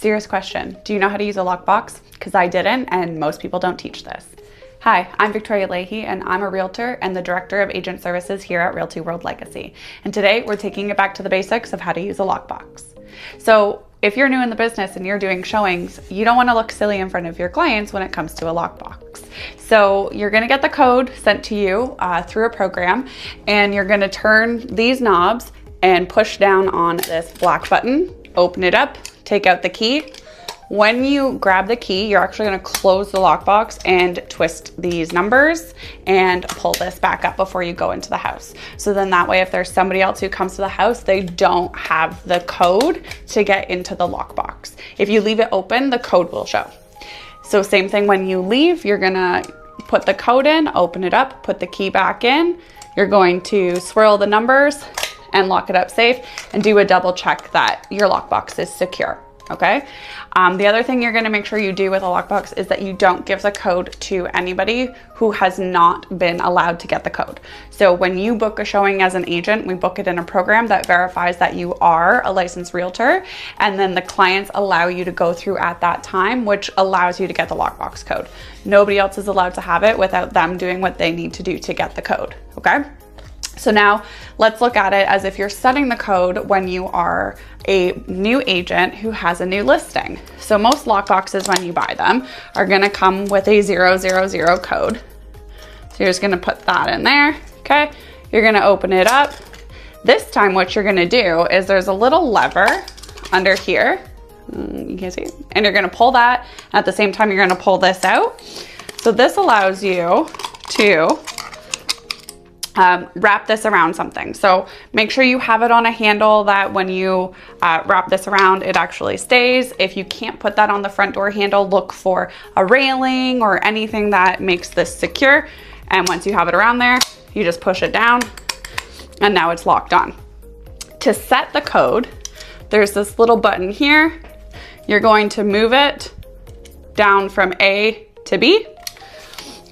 Serious question. Do you know how to use a lockbox? Because I didn't, and most people don't teach this. Hi, I'm Victoria Leahy, and I'm a realtor and the director of agent services here at Realty World Legacy. And today we're taking it back to the basics of how to use a lockbox. So if you're new in the business and you're doing showings, you don't want to look silly in front of your clients when it comes to a lockbox. So you're going to get the code sent to you through a program, and you're going to turn these knobs and push down on this black button, open it up, take out the key. When you grab the key, you're actually going to close the lockbox and twist these numbers and pull this back up before you go into the house. So then that way, if there's somebody else who comes to the house, they don't have the code to get into the lockbox. If you leave it open, the code will show. So same thing when you leave, you're going to put the code in, open it up, put the key back in. You're going to swirl the numbers and lock it up safe and do a double check that your lockbox is secure. Okay. The other thing you're going to make sure you do with a lockbox is that you don't give the code to anybody who has not been allowed to get the code. So when you book a showing as an agent, we book it in a program that verifies that you are a licensed realtor, and then the clients allow you to go through at that time, which allows you to get the lockbox code. Nobody else is allowed to have it without them doing what they need to do to get the code. Okay. So now let's look at it as if you're setting the code when you are a new agent who has a new listing. So most lockboxes, when you buy them, are going to come with a 000 code. So you're just going to put that in there. Okay. You're going to open it up. This time what you're going to do is there's a little lever under here. You can see, and you're going to pull that. At the same time, you're going to pull this out. So this allows you to wrap this around something. So make sure you have it on a handle that when you wrap this around, it actually stays. If you can't put that on the front door handle, look for a railing or anything that makes this secure. And once you have it around there, you just push it down and now it's locked on. To set the code, there's this little button here. You're going to move it down from A to B,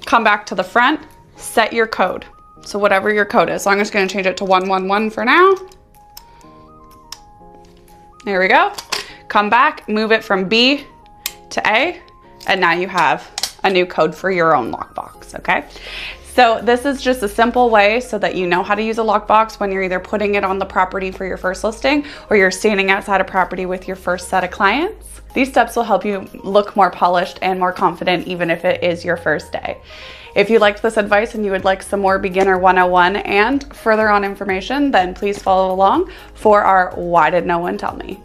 come back to the front, set your code. So whatever your code is. So I'm just going to change it to 111 for now. There we go. Come back, move it from B to A, and now you have a new code for your own lockbox, okay? So this is just a simple way so that you know how to use a lockbox when you're either putting it on the property for your first listing or you're standing outside a property with your first set of clients. These steps will help you look more polished and more confident even if it is your first day. If you liked this advice and you would like some more beginner 101 and further on information, then please follow along for our Why Did No One Tell Me?